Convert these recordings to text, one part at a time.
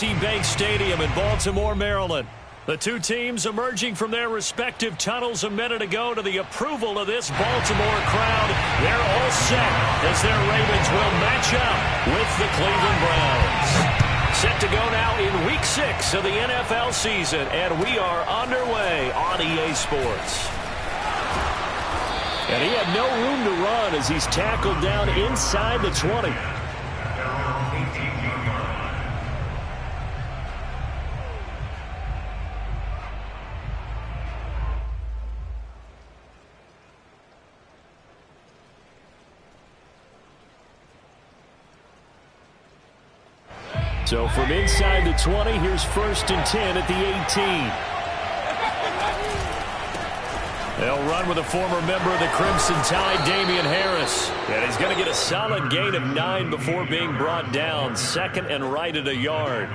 M&T Bank Stadium in Baltimore, Maryland. The two teams emerging from their respective tunnels a minute ago to the approval of this Baltimore crowd. They're all set as their Ravens will match up with the Cleveland Browns. Set to go now in Week 6 of the NFL season, and we are underway on EA Sports. And he had no room to run as he's tackled down inside the 20. So from inside the 20, here's 1st and 10 at the 18. They'll run with a former member of the Crimson Tide, Damian Harris. And he's going to get a solid gain of 9 before being brought down. 2nd and right at a yard.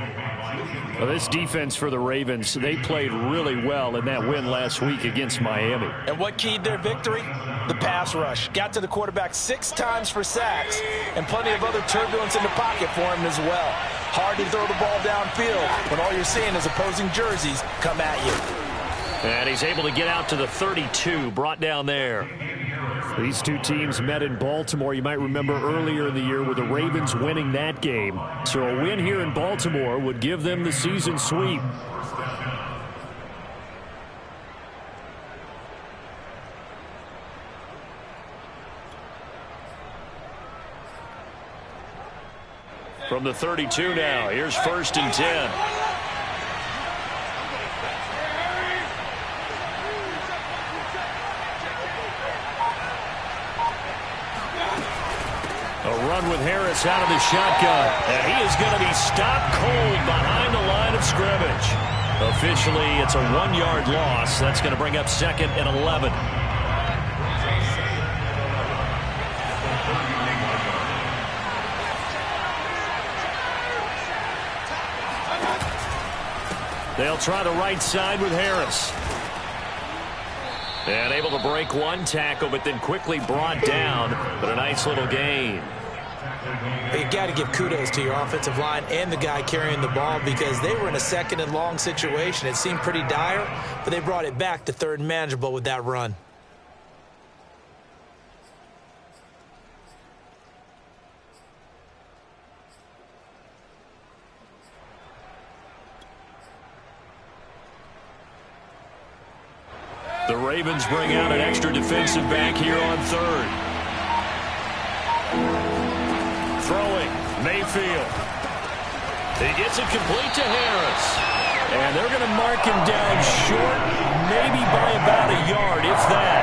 Well, this defense for the Ravens, they played really well in that win last week against Miami. And what keyed their victory? The pass rush. Got to the quarterback 6 times for sacks, and plenty of other turbulence in the pocket for him as well. Hard to throw the ball downfield when all you're seeing is opposing jerseys come at you. And he's able to get out to the 32, brought down there. These two teams met in Baltimore. You might remember earlier in the year with the Ravens winning that game. So a win here in Baltimore would give them the season sweep. From the 32 now, here's 1st and 10. A run with Harris out of the shotgun. And he is going to be stopped cold behind the line of scrimmage. Officially, it's a 1-yard loss. That's going to bring up 2nd and 11. They'll try the right side with Harris. And able to break one tackle, but then quickly brought down. But a nice little gain. You got to give kudos to your offensive line and the guy carrying the ball, because they were in a 2nd and long situation. It seemed pretty dire, but they brought it back to 3rd and manageable with that run. The Ravens bring out an extra defensive back here on 3rd. Throwing, Mayfield. He gets it complete to Harris. And they're going to mark him down short, maybe by about a yard, if that.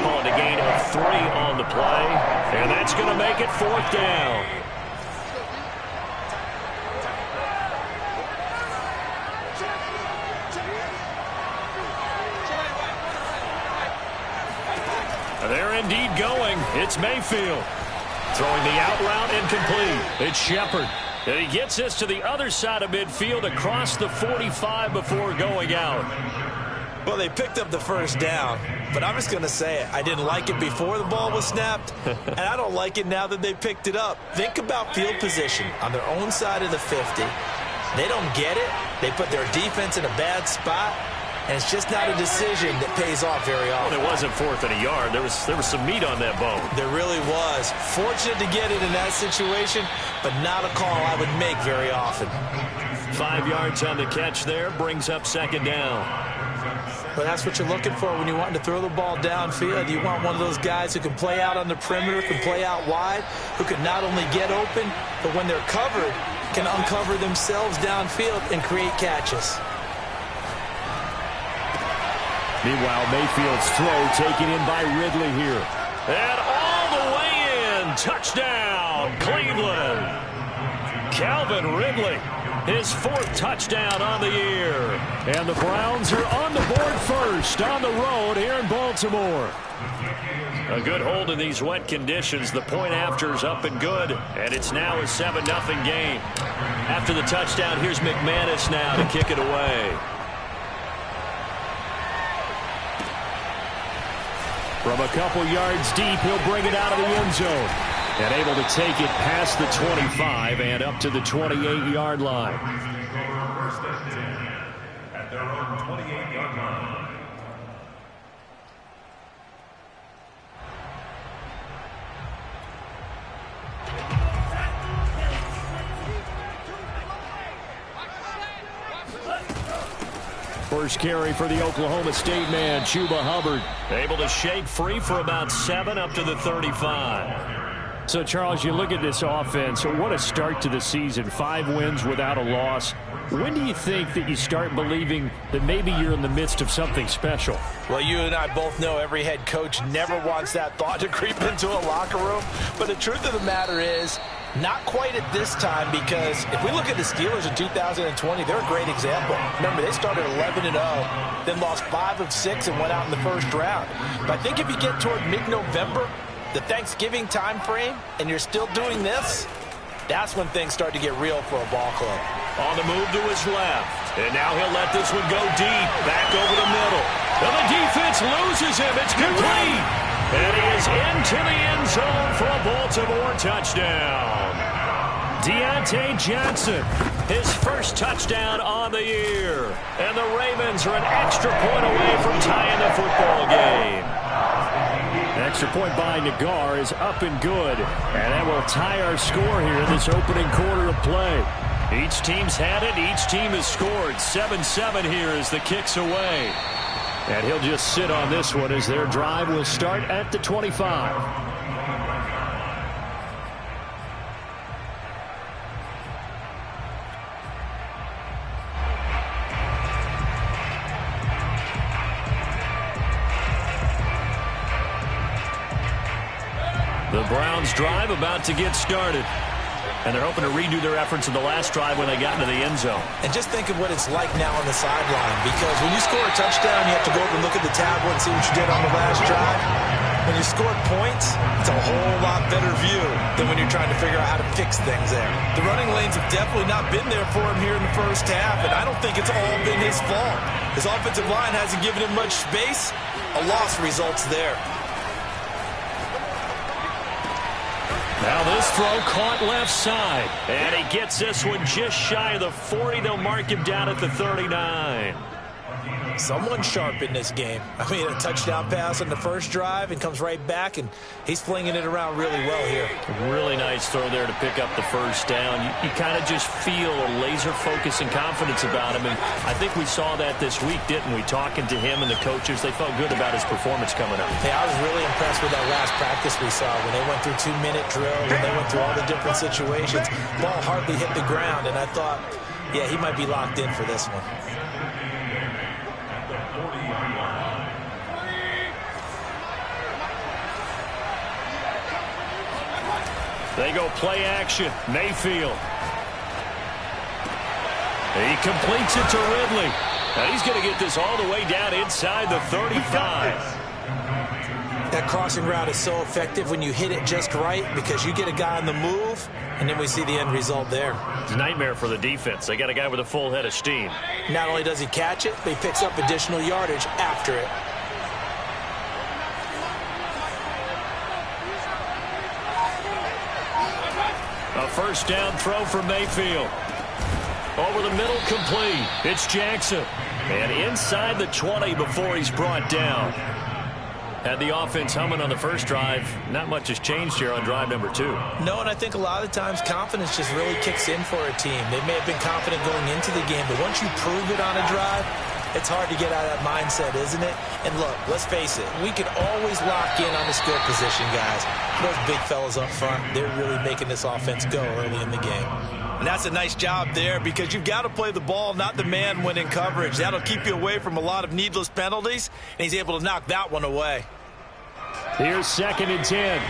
Calling a gain of 3 on the play. And that's going to make it 4th down. They're indeed going. It's Mayfield. Throwing the out route incomplete. It's Shepard. And he gets this to the other side of midfield across the 45 before going out. Well, they picked up the 1st down, but I'm just going to say it. I didn't like it before the ball was snapped, and I don't like it now that they picked it up. Think about field position on their own side of the 50. They don't get it. They put their defense in a bad spot. And it's just not a decision that pays off very often. Well, it wasn't 4th and a yard. There was some meat on that bone. There really was. Fortunate to get it in that situation, but not a call I would make very often. 5 yards on the catch there, brings up 2nd down. Well, that's what you're looking for when you want to throw the ball downfield. You want one of those guys who can play out on the perimeter, can play out wide, who can not only get open, but when they're covered, can uncover themselves downfield and create catches. Meanwhile, Mayfield's throw taken in by Ridley here. And all the way in. Touchdown, Cleveland. Calvin Ridley, his 4th touchdown on the year. And the Browns are on the board first on the road here in Baltimore. A good hold in these wet conditions. The point after's up and good. And it's now a 7-0 game. After the touchdown, here's McManus now to kick it away. From a couple yards deep, he'll bring it out of the end zone. And able to take it past the 25 and up to the 28-yard line. At their own 28-yard line. First carry for the Oklahoma State man, Chuba Hubbard. Able to shake free for about 7 up to the 35. So, Charles, you look at this offense, what a start to the season. 5 wins without a loss. When do you think that you start believing that maybe you're in the midst of something special? Well, you and I both know every head coach never wants that thought to creep into a locker room. But the truth of the matter is, not quite at this time, because if we look at the Steelers in 2020, they're a great example. Remember, they started 11-0, then lost 5 of 6 and went out in the first round. But I think if you get toward mid-November, the Thanksgiving time frame, and you're still doing this, that's when things start to get real for a ball club. On the move to his left. And now he'll let this one go deep. Back over the middle. And the defense loses him. It's complete. And he is into the end zone for a Baltimore touchdown. Deontay Johnson, his first touchdown on the year. And the Ravens are an extra point away from tying the football game. Extra point by Nagar is up and good. And that will tie our score here in this opening quarter of play. Each team's had it. Each team has scored. 7-7 here as the kick's away. And he'll just sit on this one as their drive will start at the 25. The Browns drive about to get started. And they're hoping to redo their efforts in the last drive when they got into the end zone. And just think of what it's like now on the sideline, because when you score a touchdown, you have to go over and look at the tablet and see what you did on the last drive. When you score points, it's a whole lot better view than when you're trying to figure out how to fix things there. The running lanes have definitely not been there for him here in the first half, and I don't think it's all been his fault. His offensive line hasn't given him much space. A loss results there. Now this throw caught left side. And he gets this one just shy of the 40. They'll mark him down at the 39. Someone sharp in this game. I mean, a touchdown pass on the first drive and comes right back, and he's flinging it around really well here. Really nice throw there to pick up the first down. You kind of just feel a laser focus and confidence about him, and I think we saw that this week, didn't we? Talking to him and the coaches, they felt good about his performance coming up. Hey, I was really impressed with that last practice we saw when they went through 2-minute drill, when they went through all the different situations. Ball hardly hit the ground, and I thought, yeah, he might be locked in for this one. They go play action. Mayfield. He completes it to Ridley. And he's going to get this all the way down inside the 35. That crossing route is so effective when you hit it just right, because you get a guy on the move, and then we see the end result there. It's a nightmare for the defense. They got a guy with a full head of steam. Not only does he catch it, but he picks up additional yardage after it. A first down throw for Mayfield. Over the middle, complete. It's Jackson. And inside the 20 before he's brought down. Had the offense humming on the first drive. Not much has changed here on drive number 2. No, and I think a lot of times confidence just really kicks in for a team. They may have been confident going into the game, but once you prove it on a drive, it's hard to get out of that mindset, isn't it? And look, let's face it, we can always lock in on the skill position, guys. Those big fellas up front, they're really making this offense go early in the game. And that's a nice job there, because you've got to play the ball, not the man when in coverage. That'll keep you away from a lot of needless penalties, and he's able to knock that one away. Here's 2nd and 10.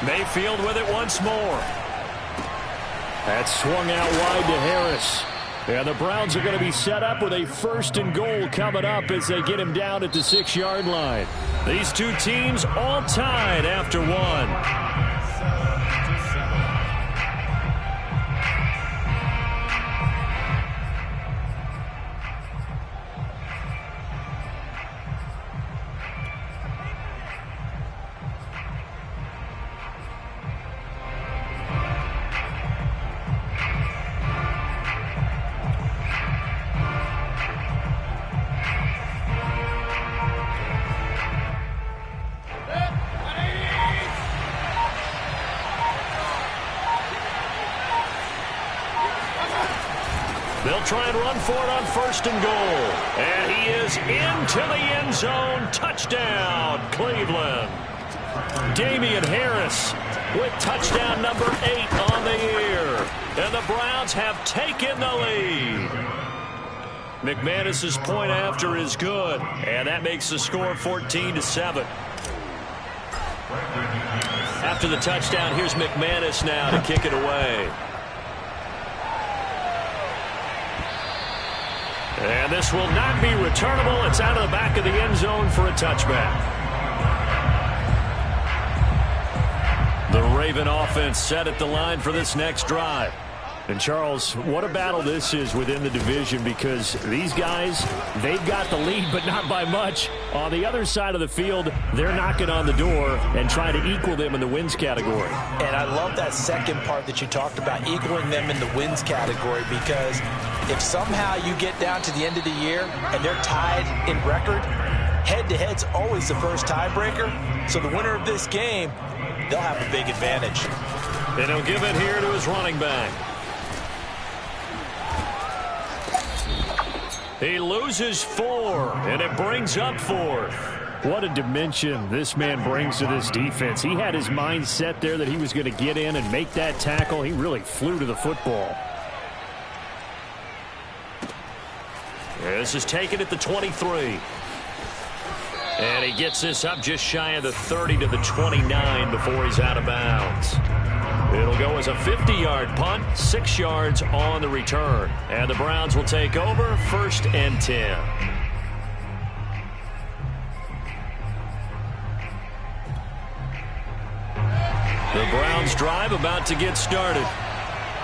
Mayfield with it once more. That's swung out wide to Harris. And the Browns are going to be set up with a 1st and goal coming up as they get him down at the 6-yard line. These two teams all tied after 1. They'll try and run for it on 1st and goal. And he is into the end zone. Touchdown, Cleveland. Damian Harris with touchdown number 8 on the year. And the Browns have taken the lead. McManus's point after is good. And that makes the score 14-7. After the touchdown, here's McManus now to kick it away. And this will not be returnable. It's out of the back of the end zone for a touchback. The Raven offense set at the line for this next drive. And, Charles, what a battle this is within the division, because these guys, they've got the lead, but not by much. On the other side of the field, they're knocking on the door and trying to equal them in the wins category. And I love that second part that you talked about, equaling them in the wins category, because if somehow you get down to the end of the year and they're tied in record, head-to-head's always the first tiebreaker. So the winner of this game, they'll have a big advantage. And he'll give it here to his running back. He loses 4, and it brings up 4th. What a dimension this man brings to this defense. He had his mind set there that he was going to get in and make that tackle. He really flew to the football. This is taken at the 23. And he gets this up just shy of the 30 to the 29 before he's out of bounds. It'll go as a 50-yard punt, 6 yards on the return. And the Browns will take over 1st and 10. The Browns drive about to get started.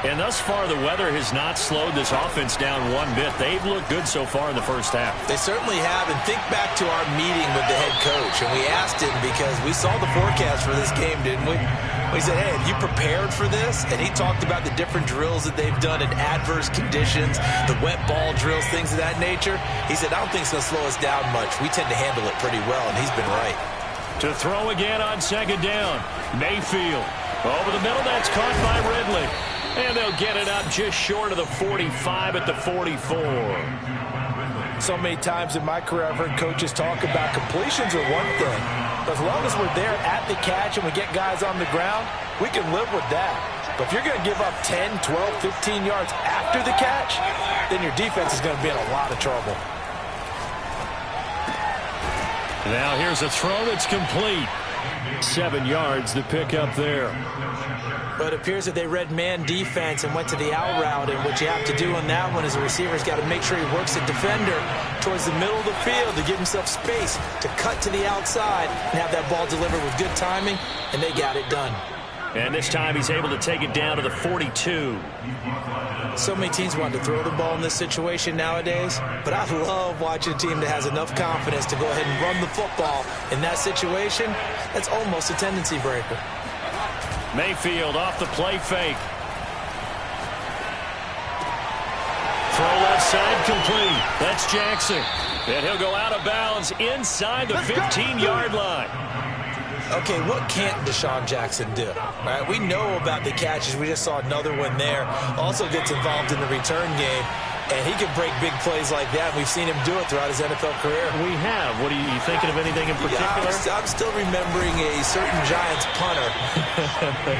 And thus far, the weather has not slowed this offense down one bit. They've looked good so far in the first half. They certainly have. And think back to our meeting with the head coach. And we asked him, because we saw the forecast for this game, didn't we? We said, hey, have you prepared for this? And he talked about the different drills that they've done in adverse conditions, the wet ball drills, things of that nature. He said, I don't think it's going to slow us down much. We tend to handle it pretty well, and he's been right. To throw again on 2nd down. Mayfield. Over the middle, that's caught by Ridley. And they'll get it up just short of the 45 at the 44. So many times in my career, I've heard coaches talk about completions are one thing. But as long as we're there at the catch and we get guys on the ground, we can live with that. But if you're going to give up 10, 12, 15 yards after the catch, then your defense is going to be in a lot of trouble. Now here's a throw that's complete. 7 yards to pick up there. But it appears that they read man defense and went to the out route. And what you have to do on that one is the receiver's got to make sure he works the defender towards the middle of the field to give himself space to cut to the outside and have that ball delivered with good timing, and they got it done. And this time he's able to take it down to the 42. So many teams want to throw the ball in this situation nowadays, but I love watching a team that has enough confidence to go ahead and run the football. In that situation, that's almost a tendency breaker. Mayfield off the play fake. Throw left side complete. That's Jackson. And he'll go out of bounds inside the 15-yard line. Okay, what can't Deshaun Jackson do? Right? We know about the catches. We just saw another one there. Also gets involved in the return game. And he can break big plays like that. We've seen him do it throughout his NFL career. We have. What are you thinking of anything in particular? Yeah, I'm still remembering a certain Giants punter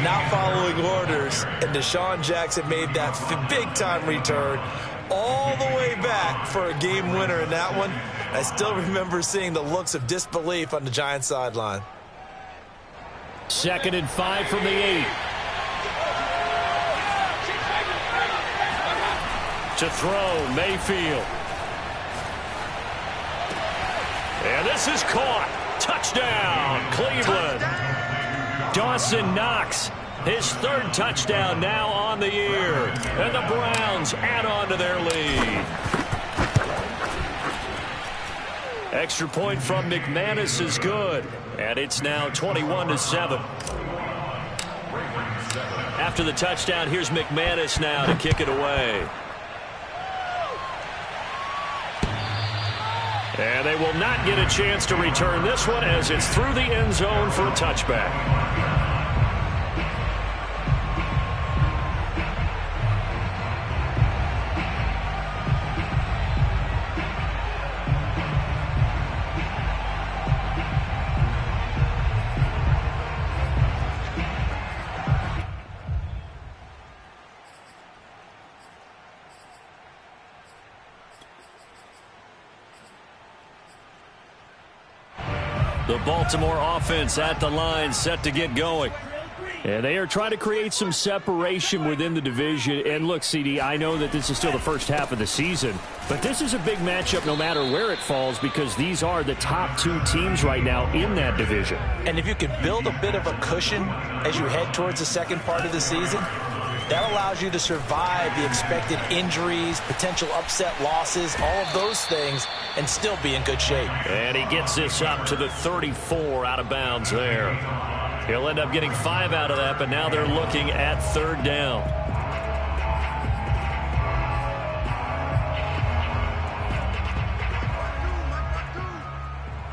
not following orders. And Deshaun Jackson made that big-time return all the way back for a game winner in that one. I still remember seeing the looks of disbelief on the Giants sideline. 2nd and 5 from the 8. To throw, Mayfield. And this is caught. Touchdown, Cleveland. Dawson Knox, his 3rd touchdown now on the year. And the Browns add on to their lead. Extra point from McManus is good. And it's now 21-7. After the touchdown, here's McManus now to kick it away. And they will not get a chance to return this one as it's through the end zone for a touchback. The Baltimore offense at the line, set to get going. And they are trying to create some separation within the division. And look, CD, I know that this is still the first half of the season, but this is a big matchup no matter where it falls because these are the top two teams right now in that division. And if you can build a bit of a cushion as you head towards the second part of the season, that allows you to survive the expected injuries, potential upset losses, all of those things, and still be in good shape. And he gets this up to the 34 out of bounds there. He'll end up getting 5 out of that, but now they're looking at third down.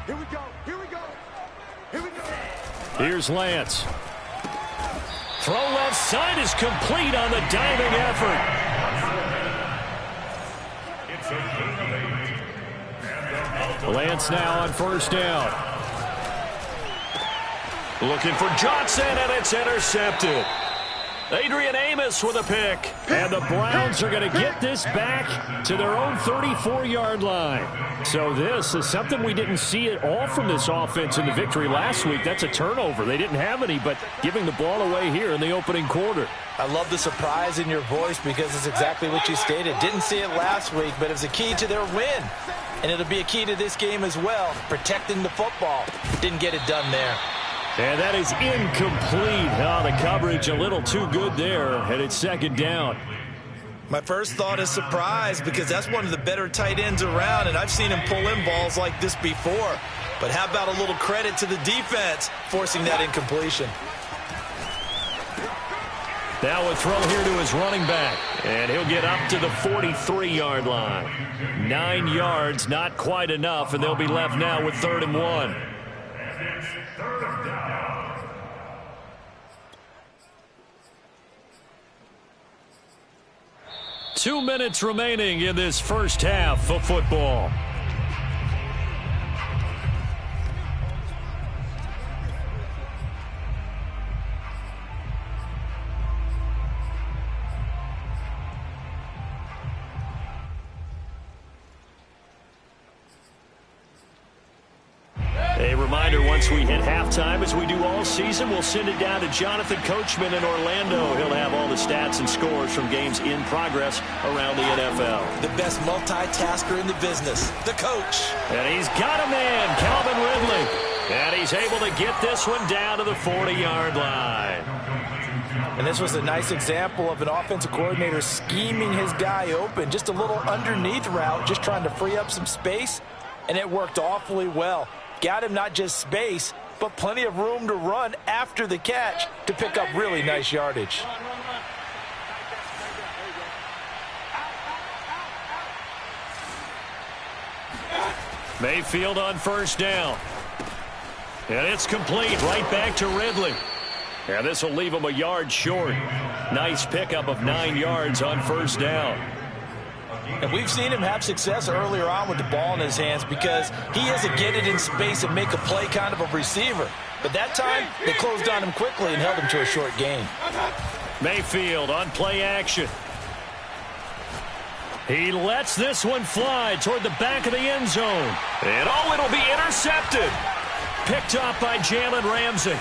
Here we go. Here we go. Here we go. Here's Lance. Throw left side is complete on the diving effort. Lance now on first down. Looking for Johnson, and it's intercepted. Adrian Amos with a pick. And the Browns are going to get this back to their own 34-yard line. So this is something we didn't see at all from this offense in the victory last week. That's a turnover. They didn't have any, but giving the ball away here in the opening quarter. I love the surprise in your voice because it's exactly what you stated. Didn't see it last week, but it was a key to their win. And it'll be a key to this game as well, protecting the football. Didn't get it done there. And that is incomplete. Oh, the coverage a little too good there, and it's second down. My first thought is surprise because that's one of the better tight ends around, and I've seen him pull in balls like this before. But how about a little credit to the defense forcing that incompletion? Now a throw here to his running back, and he'll get up to the 43-yard line. 9 yards, not quite enough, and they'll be left now with 3rd and 1. 2 minutes remaining in this first half of football. A reminder, once we hit halftime, as we do all season, we'll send it down to Jonathan Coachman in Orlando. He'll have all the stats and scores from games in progress around the NFL. The best multitasker in the business, the coach. And he's got a man, Calvin Ridley. And he's able to get this one down to the 40-yard line. And this was a nice example of an offensive coordinator scheming his guy open. Just a little underneath route, just trying to free up some space, and it worked awfully well. Got him not just space, but plenty of room to run after the catch to pick up really nice yardage. Mayfield on first down. And it's complete right back to Ridley. And this will leave him a yard short. Nice pickup of 9 yards on first down. And we've seen him have success earlier on with the ball in his hands because he has a get it in space and make a play kind of a receiver. But that time, they closed on him quickly and held him to a short gain. Mayfield on play action. He lets this one fly toward the back of the end zone. And oh, it'll be intercepted. Picked up by Jalen Ramsey.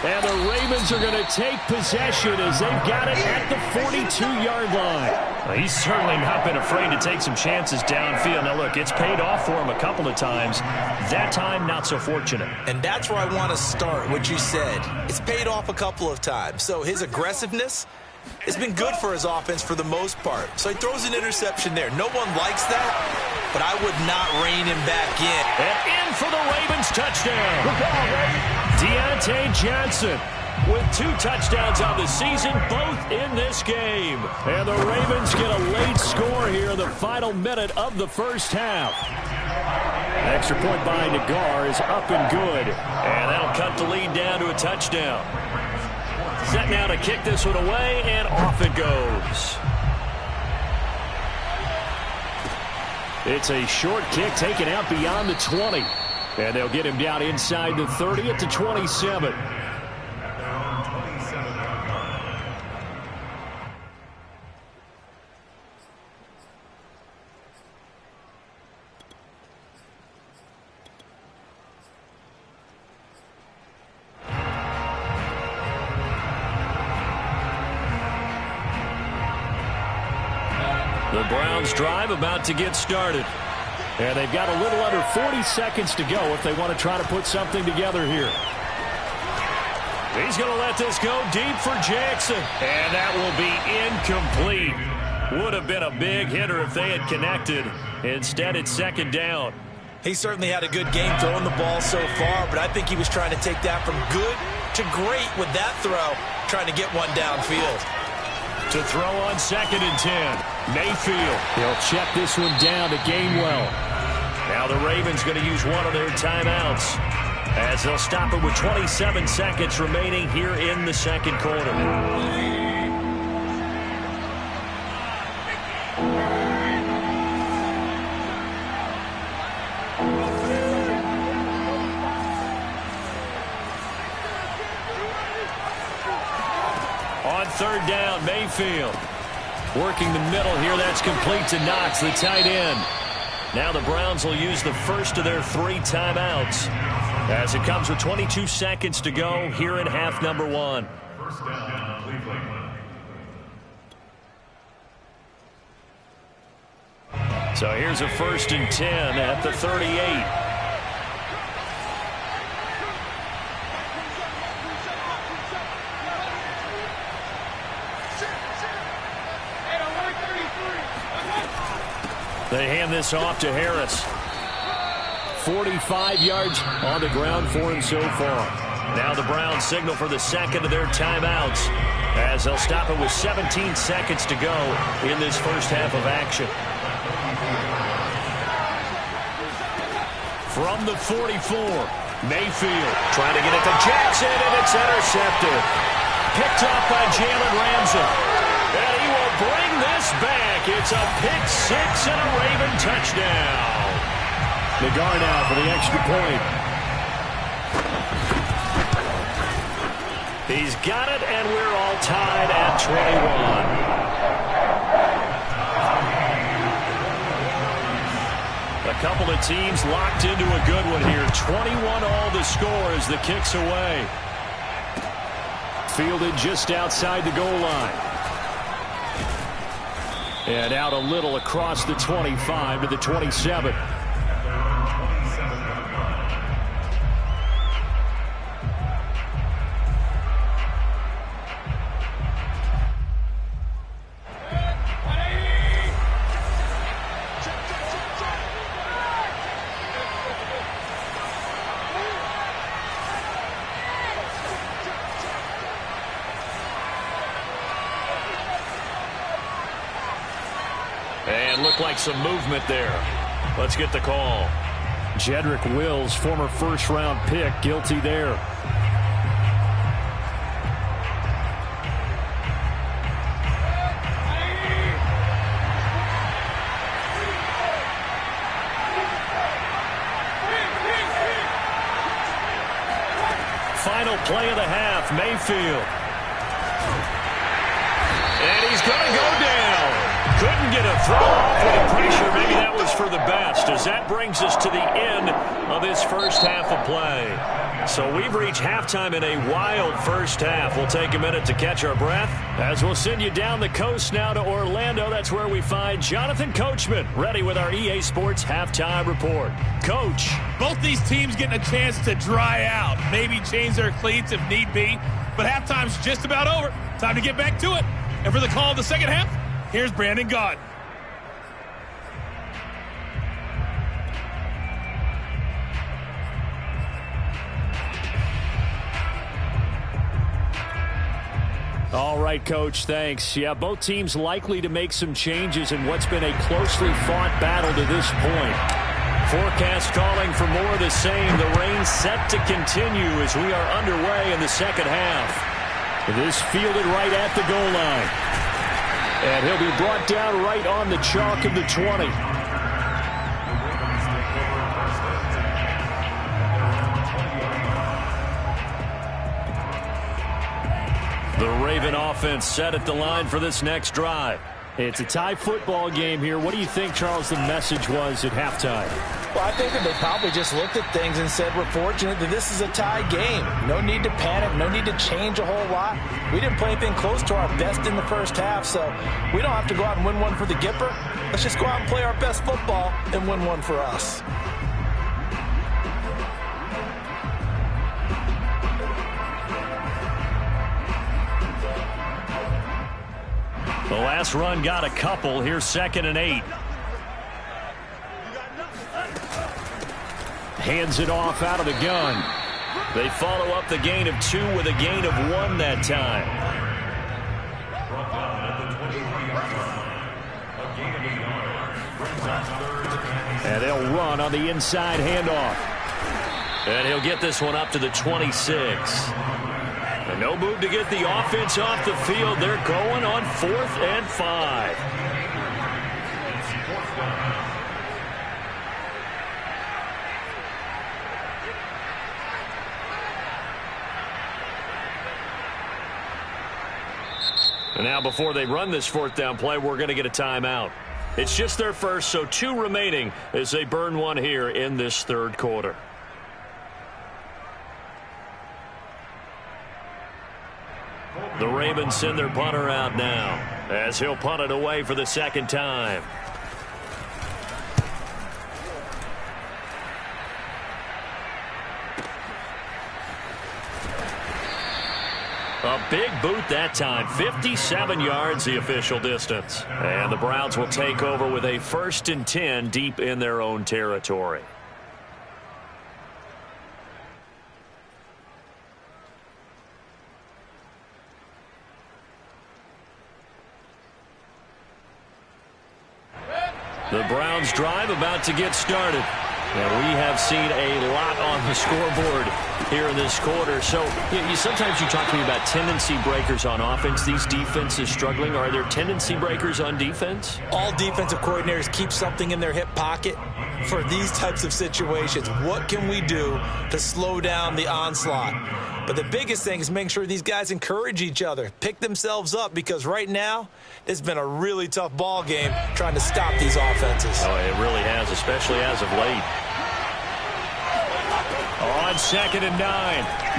And the Ravens are going to take possession as they've got it at the 42-yard line. Well, he's certainly not been afraid to take some chances downfield. Now, look, it's paid off for him a couple of times. That time, not so fortunate. And that's where I want to start, what you said. It's paid off a couple of times. So his aggressiveness has been good for his offense for the most part. So he throws an interception there. No one likes that, but I would not rein him back in. And in for the Ravens touchdown. Good ball, baby. Deontay Johnson with 2 touchdowns on the season, both in this game. And the Ravens get a late score here in the final minute of the first half. Extra point by Nagar is up and good. And that'll cut the lead down to a touchdown. Set now to kick this one away, and off it goes. It's a short kick taken out beyond the 20. And they'll get him down inside the 30 at the 27. Browns drive about to get started. And they've got a little under 40 seconds to go if they want to try to put something together here. He's going to let this go deep for Jackson. And that will be incomplete. Would have been a big hitter if they had connected. Instead, it's second down. He certainly had a good game throwing the ball so far, but I think he was trying to take that from good to great with that throw, trying to get one downfield. To throw on 2nd and 10. Mayfield. He'll check this one down to Gainwell. Now the Ravens going to use one of their timeouts as they'll stop it with 27 seconds remaining here in the second quarter. On 3rd down, Mayfield. Working the middle here. That's complete to Knox, the tight end. Now the Browns will use the first of their 3 timeouts as it comes with 22 seconds to go here in half number 1. First down, Cleveland. So here's a 1st and 10 at the 38. They hand this off to Harris. 45 yards on the ground for him so far. Now the Browns signal for the second of their timeouts as they'll stop it with 17 seconds to go in this first half of action. From the 44, Mayfield trying to get it to Jackson, and it's intercepted. Picked off by Jalen Ramsey. And he will bring this back. It's a pick 6 and a Raven touchdown. Nagar now for the extra point. He's got it, and we're all tied at 21. A couple of teams locked into a good one here. 21 all the score as the kick's away. Fielded just outside the goal line. And out a little across the 25 to the 27. And looked like some movement there. Let's get the call. Jedrick Wills, former first-round pick, guilty there. Final play of the half, Mayfield. And he's going to go down. Couldn't get a throw off with the pressure. Maybe that was for the best, as that brings us to the end of this first half of play. So we've reached halftime in a wild first half. We'll take a minute to catch our breath as we'll send you down the coast now to Orlando. That's where we find Jonathan Coachman, ready with our EA Sports halftime report. Coach. Both these teams getting a chance to dry out, maybe change their cleats if need be, but halftime's just about over. Time to get back to it. And for the call of the second half, here's Brandon Gaudin. All right, Coach, thanks. Yeah, both teams likely to make some changes in what's been a closely fought battle to this point. Forecast calling for more of the same. The rain set to continue as we are underway in the second half. This fielded right at the goal line. And he'll be brought down right on the chalk of the 20. The Raven offense set at the line for this next drive. It's a tie football game here. What do you think, Charles, the message was at halftime? Well, I think that they probably just looked at things and said, we're fortunate that this is a tie game. No need to panic, no need to change a whole lot. We didn't play anything close to our best in the first half, so we don't have to go out and win one for the Gipper. Let's just go out and play our best football and win one for us. The last run got a couple. Here's 2nd and 8. Hands it off out of the gun. They follow up the gain of 2 with a gain of 1 that time. And they'll run on the inside handoff. And he'll get this one up to the 26. And no move to get the offense off the field. They're going on 4th and 5. And now before they run this 4th down play, we're going to get a timeout. It's just their first, so 2 remaining as they burn one here in this 3rd quarter. The Ravens send their punter out now as he'll punt it away for the 2nd time. A big boot that time. 57 yards the official distance. And the Browns will take over with a 1st and 10 deep in their own territory. The Browns drive about to get started. And we have seen a lot on the scoreboard here in this quarter. So sometimes you talk to me about tendency breakers on offense. These defenses struggling. Are there tendency breakers on defense? All defensive coordinators keep something in their hip pocket for these types of situations. What can we do to slow down the onslaught? But the biggest thing is making sure these guys encourage each other, pick themselves up, because right now it's been a really tough ball game trying to stop these offenses. Oh, it really has, especially as of late. On 2nd and 9,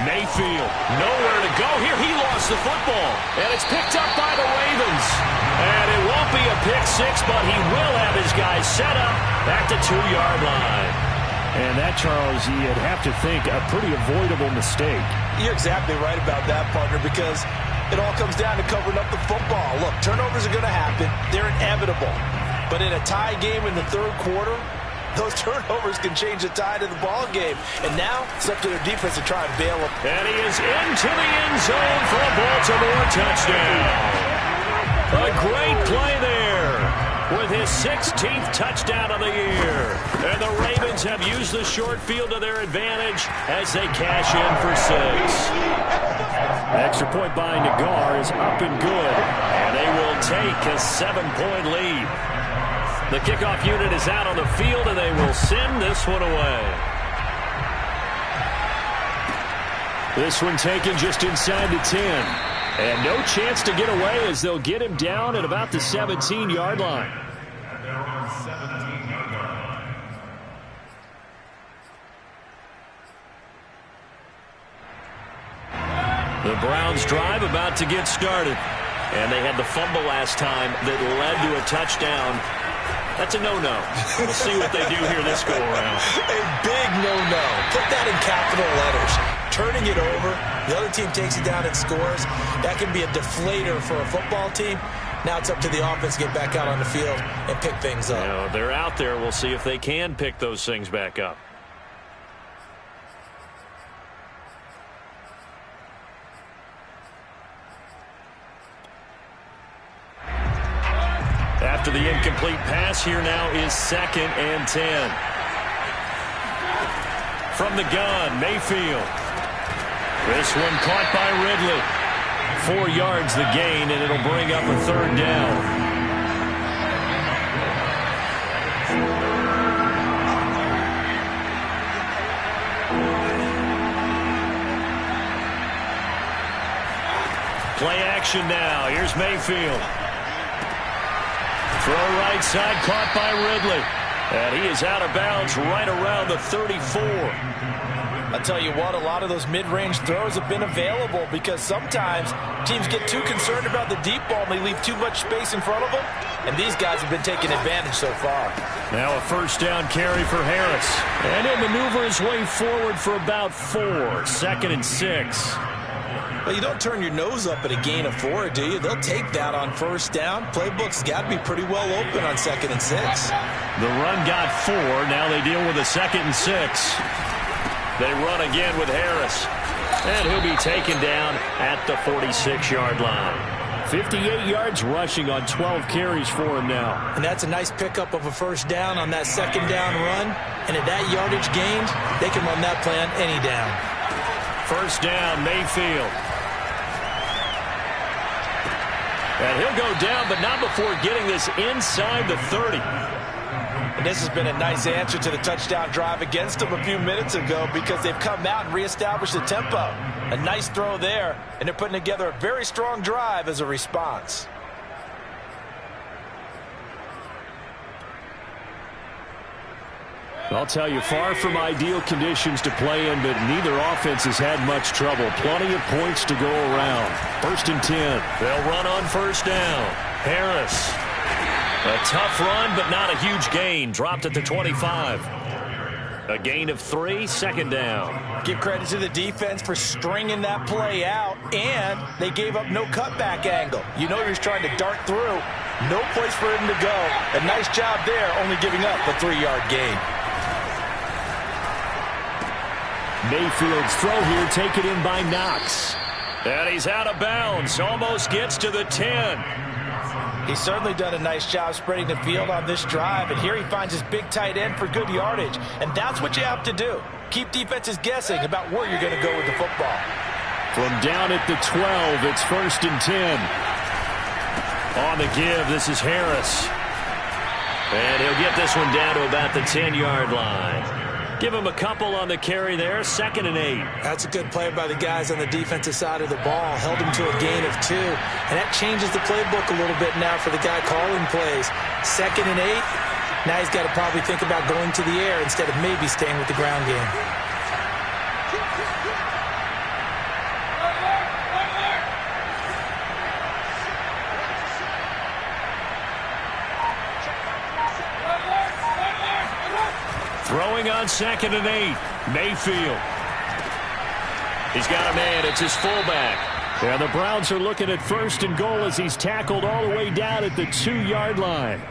Mayfield, nowhere to go here. He lost the football, and it's picked up by the Ravens. And it won't be a pick 6, but he will have his guys set up at the 2-yard line. And that, Charles, you'd have to think a pretty avoidable mistake. You're exactly right about that, partner, because it all comes down to covering up the football. Look, turnovers are going to happen. They're inevitable. But in a tie game in the 3rd quarter, those turnovers can change the tide of the ball game. And now it's up to their defense to try and bail them. And he is into the end zone for a Baltimore touchdown. A great play there with his 16th touchdown of the year. And the Ravens have used the short field to their advantage as they cash in for 6. Extra point by Nagar is up and good. And they will take a 7-point lead. The kickoff unit is out on the field, and they will send this one away. This one taken just inside the 10. And no chance to get away as they'll get him down at about the 17-yard line. The Browns drive about to get started. And they had the fumble last time that led to a touchdown. That's a no-no. We'll see what they do here this go-around. A big no-no. Put that in capital letters. Turning it over, the other team takes it down and scores. That can be a deflator for a football team. Now it's up to the offense to get back out on the field and pick things up. You know, they're out there. We'll see if they can pick those things back up. After the incomplete pass, here now is 2nd and 10. From the gun, Mayfield. This one caught by Ridley. 4 yards the gain, and it'll bring up a 3rd down. Play action now. Here's Mayfield. Throw right side, caught by Ridley. And he is out of bounds right around the 34. I'll tell you what, a lot of those mid-range throws have been available because sometimes teams get too concerned about the deep ball and they leave too much space in front of them, and these guys have been taking advantage so far. Now a first down carry for Harris. And he'll maneuver his way forward for about 4. 2nd and 6. Well, you don't turn your nose up at a gain of 4, do you? They'll take that on first down. Playbook's got to be pretty well open on 2nd and 6. The run got 4. Now they deal with a 2nd and 6. They run again with Harris. And he'll be taken down at the 46-yard line. 58 yards rushing on 12 carries for him now. And that's a nice pickup of a first down on that 2nd down run. And at that yardage gained, they can run that play on any down. First down, Mayfield. And he'll go down, but not before getting this inside the 30. And this has been a nice answer to the touchdown drive against them a few minutes ago because they've come out and reestablished the tempo. A nice throw there, and they're putting together a very strong drive as a response. I'll tell you, far from ideal conditions to play in, but neither offense has had much trouble. Plenty of points to go around. 1st and 10. They'll run on first down. Harris. A tough run, but not a huge gain. Dropped at the 25. A gain of 3, 2nd down. Give credit to the defense for stringing that play out, and they gave up no cutback angle. You know he was trying to dart through. No place for him to go. A nice job there, only giving up a 3-yard gain. Mayfield's throw here taken in by Knox. And he's out of bounds. Almost gets to the 10. He's certainly done a nice job spreading the field on this drive, and here he finds his big tight end for good yardage. And that's what you have to do. Keep defenses guessing about where you're going to go with the football. From down at the 12, it's 1st and 10. On the give, this is Harris. And he'll get this one down to about the 10-yard line. Give him a couple on the carry there. 2nd and 8. That's a good play by the guys on the defensive side of the ball. Held him to a gain of 2. And that changes the playbook a little bit now for the guy calling plays. 2nd and 8. Now he's got to probably think about going to the air instead of maybe staying with the ground game. Throwing on 2nd and 8. Mayfield. He's got a man. It's his fullback. Yeah, the Browns are looking at 1st and goal as he's tackled all the way down at the 2-yard line.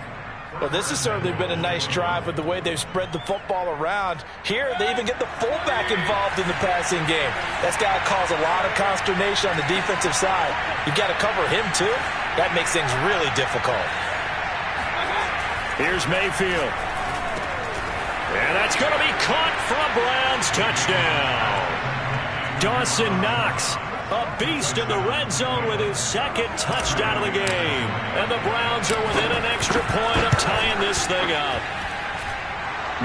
Well, this has certainly been a nice drive with the way they've spread the football around. Here, they even get the fullback involved in the passing game. That's got to cause a lot of consternation on the defensive side. You've got to cover him, too. That makes things really difficult. Here's Mayfield. And that's going to be caught for a Browns touchdown. Dawson Knox, a beast in the red zone with his 2nd touchdown of the game. And the Browns are within an extra point of tying this thing up.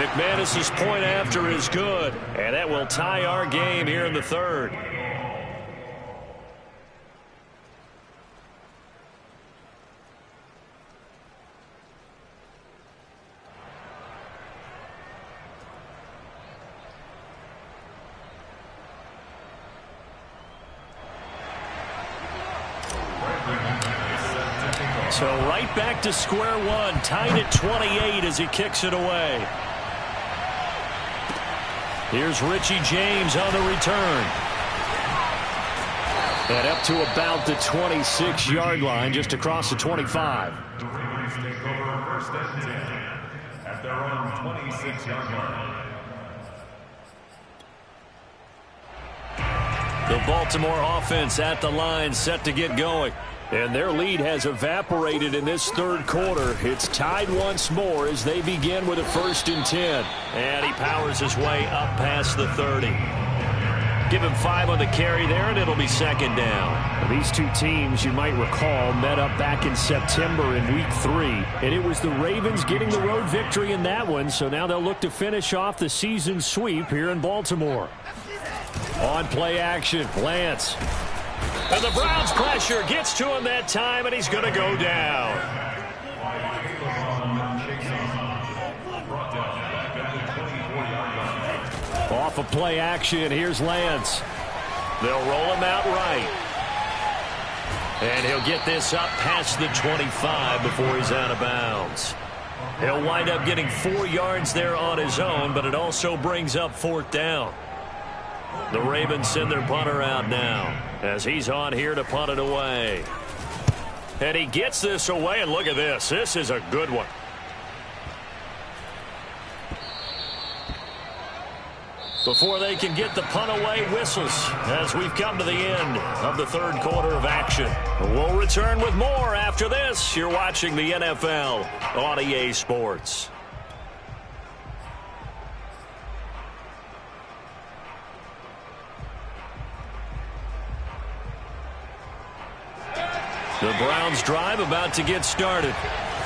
McManus's point after is good, and that will tie our game here in the 3rd. So right back to square one, tied at 28 as he kicks it away. Here's Richie James on the return. And up to about the 26-yard line, just across the 25. The Ravens take over 1st and 10 at their own 26-yard line. The Baltimore offense at the line, set to get going. And their lead has evaporated in this 3rd quarter. It's tied once more as they begin with a 1st and 10. And he powers his way up past the 30. Give him 5 on the carry there, and it'll be 2nd down. These two teams, you might recall, met up back in September in Week 3. And it was the Ravens getting the road victory in that one. So now they'll look to finish off the season sweep here in Baltimore. On play action, Lance. And the Browns pressure gets to him that time, and he's going to go down. Off of play action, here's Lance. They'll roll him out right. And he'll get this up past the 25 before he's out of bounds. He'll wind up getting 4 yards there on his own, but it also brings up 4th down. The Ravens send their punter out now as he's on here to punt it away. And he gets this away, and look at this. This is a good one. Before they can get the punt away, whistles as we've come to the end of the 3rd quarter of action. We'll return with more after this. You're watching the NFL on EA Sports. The Browns drive about to get started.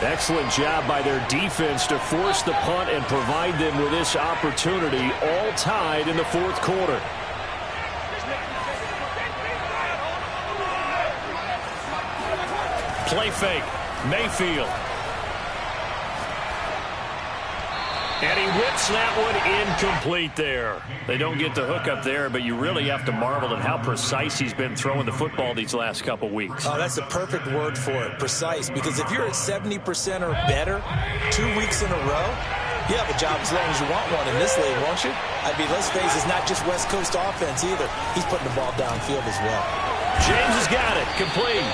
Excellent job by their defense to force the punt and provide them with this opportunity, all tied in the 4th quarter. Play fake. Mayfield. And he whips that one incomplete there. They don't get the hook up there, but you really have to marvel at how precise he's been throwing the football these last couple weeks. Oh, that's the perfect word for it, precise. Because if you're at 70% or better 2 weeks in a row, you have a job as long as you want one in this league, won't you? I mean, let's face it, it's not just West Coast offense either. He's putting the ball downfield as well. James has got it, complete.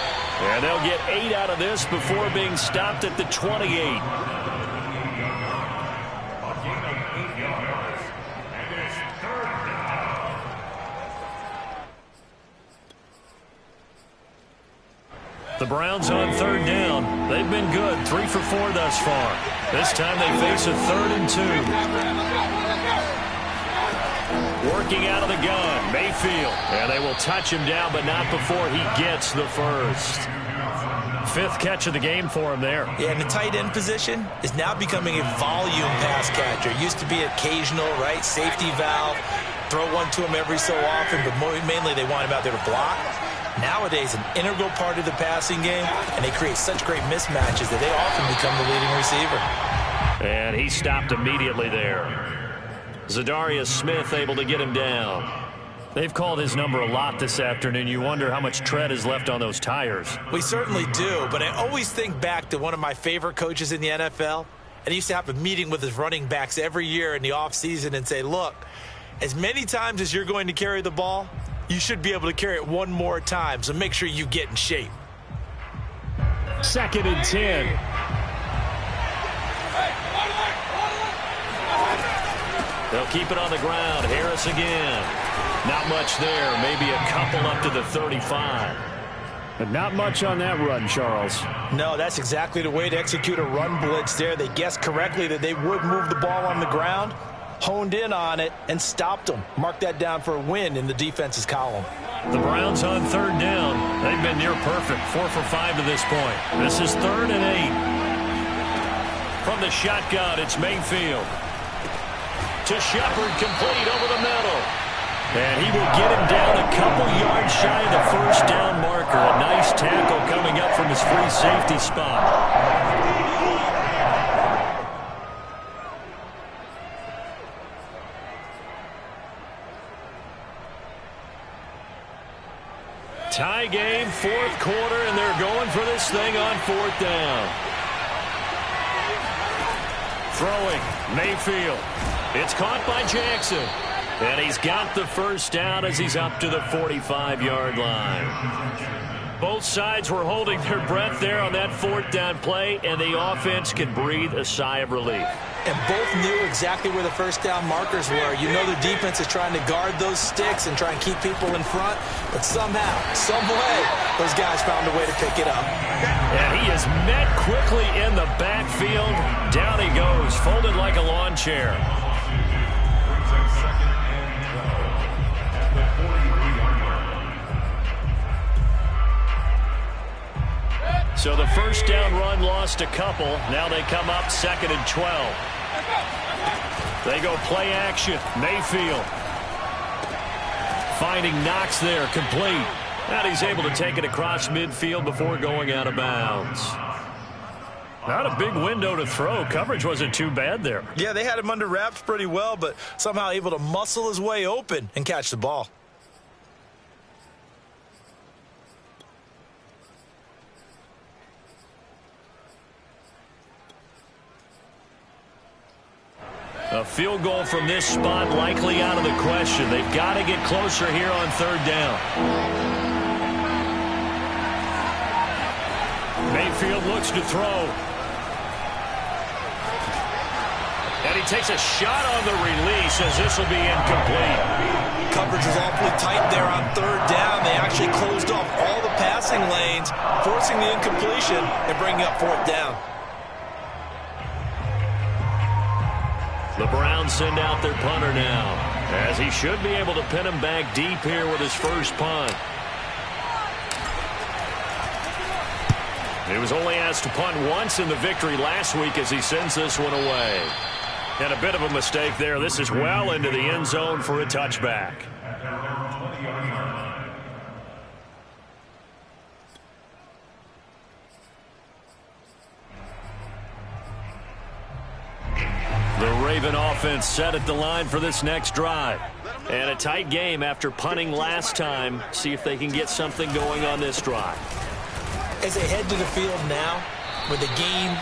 And they'll get 8 out of this before being stopped at the 28. The Browns on 3rd down. They've been good, 3 for 4 thus far. This time they face a 3rd and 2. Working out of the gun, Mayfield. And they will touch him down, but not before he gets the first. 5th catch of the game for him there. Yeah, and the tight end position is now becoming a volume pass catcher. It used to be occasional, right? Safety valve. Throw one to him every so often, but mainly they want him out there to block. Nowadays, an integral part of the passing game, and they create such great mismatches that they often become the leading receiver. And he stopped immediately there. Zadarius Smith able to get him down. They've called his number a lot this afternoon. You wonder how much tread is left on those tires. We certainly do, but I always think back to one of my favorite coaches in the NFL, and he used to have a meeting with his running backs every year in the offseason and say, look, as many times as you're going to carry the ball, you should be able to carry it one more time, so make sure you get in shape. 2nd and 10. They'll keep it on the ground. Harris again. Not much there. Maybe a couple up to the 35. But not much on that run, Charles. No, that's exactly the way to execute a run blitz there. They guessed correctly that they would move the ball on the ground, honed in on it, and stopped them. Mark that down for a win in the defense's column. The Browns on 3rd down. They've been near perfect. 4 for 5 to this point. This is 3rd and 8. From the shotgun, it's Mayfield. To Shepard, complete over the middle. And he will get him down a couple yards shy of the 1st down marker. A nice tackle coming up from his free safety spot. Tie game, 4th quarter, and they're going for this thing on 4th down. Throwing, Mayfield. It's caught by Jackson. And he's got the 1st down as he's up to the 45-yard line. Both sides were holding their breath there on that 4th down play, and the offense can breathe a sigh of relief. And both knew exactly where the 1st down markers were. You know the defense is trying to guard those sticks and try and keep people in front, but somehow, some way, those guys found a way to pick it up. And he is met quickly in the backfield. Down he goes, folded like a lawn chair. So the 1st down run lost a couple. Now they come up 2nd and 12. They go play action. Mayfield. Finding Knox there, complete. And he's able to take it across midfield before going out of bounds. Not a big window to throw. Coverage wasn't too bad there. Yeah, they had him under wraps pretty well, but somehow able to muscle his way open and catch the ball. A field goal from this spot likely out of the question. They've got to get closer here on third down. Mayfield looks to throw. And he takes a shot on the release as this will be incomplete. Coverage was awfully tight there on third down. They actually closed off all the passing lanes, forcing the incompletion and bringing up fourth down. The Browns send out their punter now, as he should be able to pin him back deep here with his first punt. He was only asked to punt once in the victory last week as he sends this one away. And a bit of a mistake there. This is well into the end zone for a touchback. The Raven offense set at the line for this next drive. And a tight game after punting last time. See if they can get something going on this drive. As they head to the field now, with the game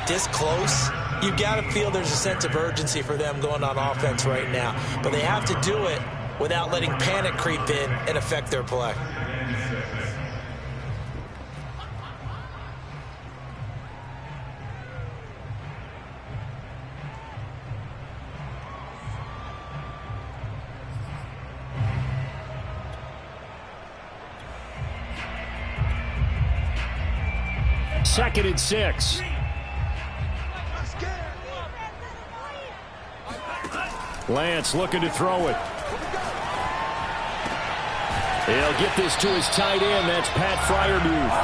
this close, you've got to feel there's a sense of urgency for them going on offense right now. But they have to do it without letting panic creep in and affect their play. Second and 6. Lance looking to throw it. He'll get this to his tight end. That's Pat Fryermuth.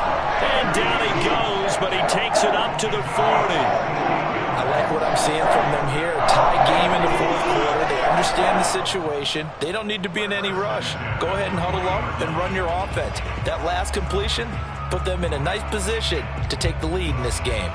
And down he goes, but he takes it up to the 40. I like what I'm seeing from them here. Tie game in the fourth quarter. They understand the situation. They don't need to be in any rush. Go ahead and huddle up and run your offense. That last completion put them in a nice position to take the lead in this game.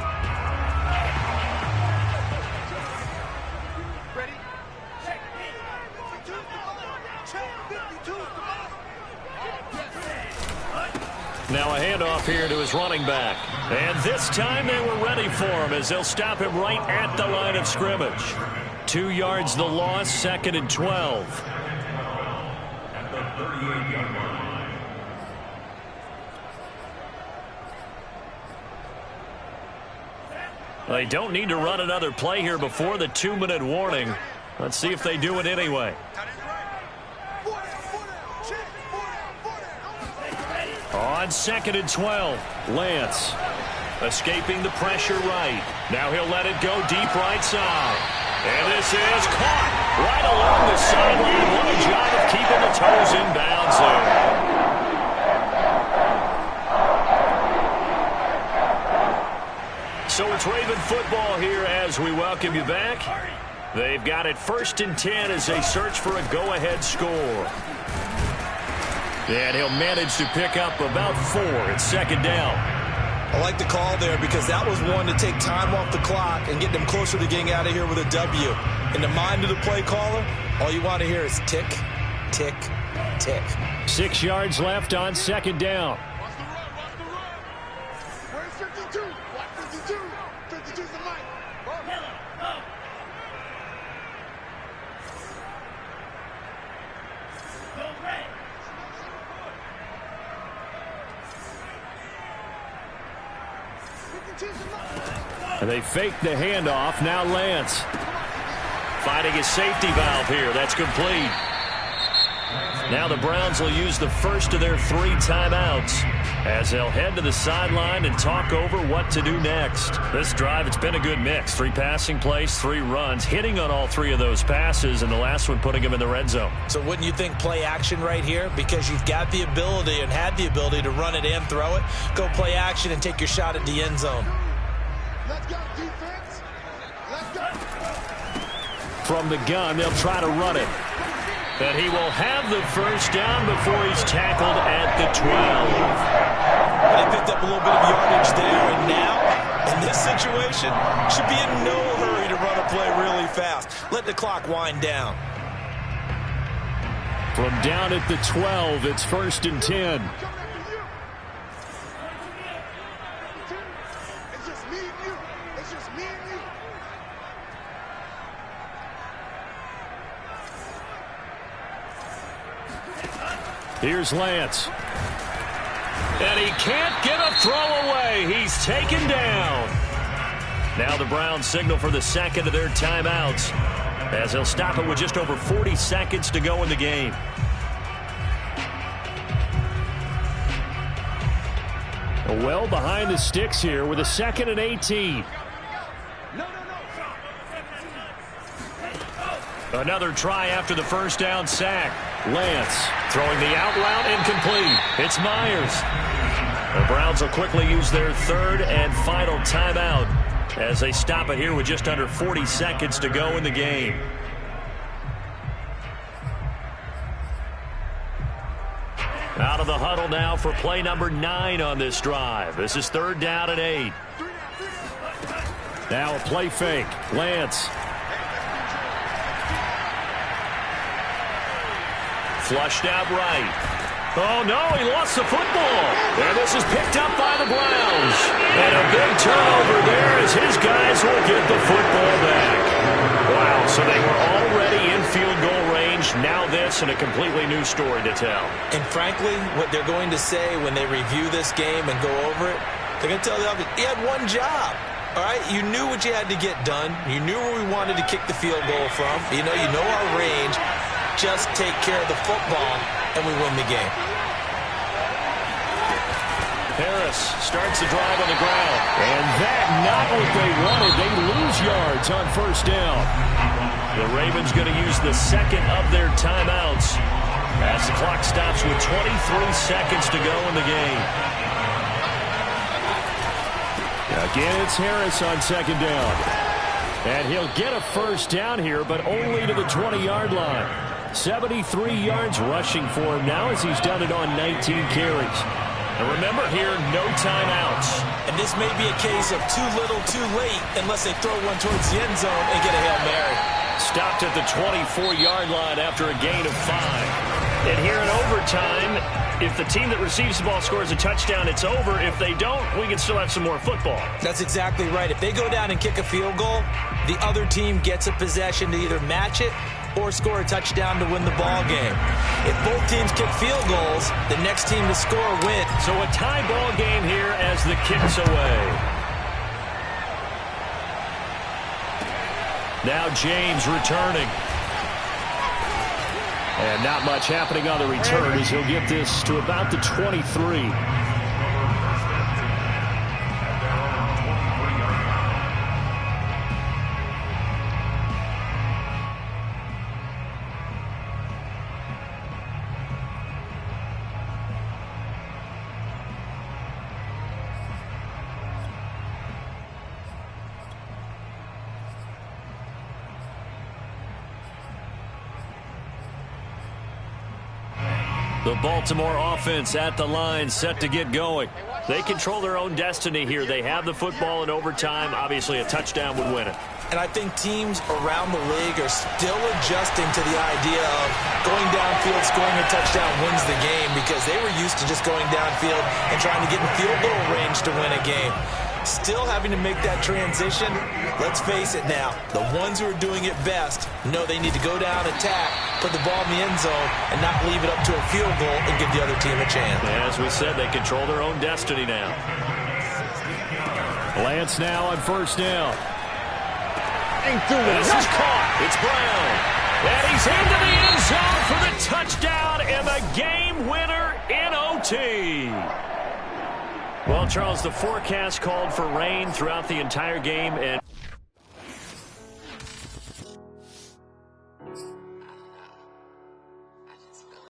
Now a handoff here to his running back. And this time they were ready for him as they'll stop him right at the line of scrimmage. 2 yards the loss, second and 12. At the 38-yard line. They don't need to run another play here before the 2-minute warning. Let's see if they do it anyway. On second and 12, Lance escaping the pressure right. Now he'll let it go deep right side. And this is caught right along the sideline. What a job of keeping the toes in bounds there. So it's Raven football here as we welcome you back. They've got it 1st and 10 as they search for a go-ahead score. And he'll manage to pick up about 4 at second down. I like the call there because that was one to take time off the clock and get them closer to getting out of here with a W. In the mind of the play caller, all you want to hear is tick, tick, tick. 6 yards left on second down. Watch the run. Where's 52? Watch 52. 52's the mic. And they fake the handoff. Now Lance finding his safety valve here. That's complete. Now the Browns will use the first of their 3 timeouts as they'll head to the sideline and talk over what to do next. This drive, it's been a good mix. 3 passing plays, 3 runs, hitting on all 3 of those passes, and the last one putting them in the red zone. So wouldn't you think play action right here? Because you've got the ability and had the ability to run it and throw it. Go play action and take your shot at the end zone. Let's go, defense. Let's go. From the gun, they'll try to run it. And he will have the first down before he's tackled at the 12. They picked up a little bit of yardage there, and now In this situation, should be in no hurry to run a play really fast. Let the clock wind down. From down at the 12, it's 1st and 10. It's just me and you. It's just me and you. Here's Lance. And he can't get a throw away. He's taken down. Now the Browns signal for the second of their timeouts, as they'll stop it with just over 40 seconds to go in the game. Well behind the sticks here with a 2nd and 18. Another try after the first down sack. Lance throwing the out route incomplete. It's Myers. The Browns will quickly use their 3rd and final timeout as they stop it here with just under 40 seconds to go in the game. Out of the huddle now for play number 9 on this drive. This is 3rd down and 8. Now a play fake. Lance. Flushed out right. Oh, no, he lost the football. And this is picked up by the Browns. And a big turnover there as his guys will get the football back. Wow, so they were already in field goal range. Now this and a completely new story to tell. And frankly, what they're going to say when they review this game and go over it, they're going to tell them he had one job. All right, you knew what you had to get done. You knew where we wanted to kick the field goal from. You know our range. Just take care of the football, and we win the game. Harris starts the drive on the ground. And that not what they wanted. They lose yards on 1st down. The Ravens going to use the 2nd of their timeouts as the clock stops with 23 seconds to go in the game. Again, it's Harris on 2nd down. And he'll get a 1st down here, but only to the 20-yard line. 73 yards rushing for him now as he's done it on 19 carries. And remember here, no timeouts. And this may be a case of too little, too late, unless they throw one towards the end zone and get a Hail Mary. Stopped at the 24-yard line after a gain of 5. And here in overtime, if the team that receives the ball scores a touchdown, it's over. If they don't, we can still have some more football. That's exactly right. If they go down and kick a field goal, the other team gets a possession to either match it or score a touchdown to win the ball game. If both teams kick field goals, the next team to score wins. So a tie ball game here as the kick's away. Now James returning. And not much happening on the return as he'll get this to about the 23. The Baltimore offense at the line, set to get going. They control their own destiny here. They have the football in overtime. Obviously, a touchdown would win it. And I think teams around the league are still adjusting to the idea of going downfield, scoring a touchdown wins the game, because they were used to just going downfield and trying to get in field goal range to win a game. Still having to make that transition. Let's face it now, the ones who are doing it best know they need to go down, attack, put the ball in the end zone, and not leave it up to a field goal and give the other team a chance. As we said, they control their own destiny now. Lance now on 1st down. This is caught. It's Brown. And he's into the end zone for the touchdown and the game winner in OT. Well, Charles, the forecast called for rain throughout the entire game, and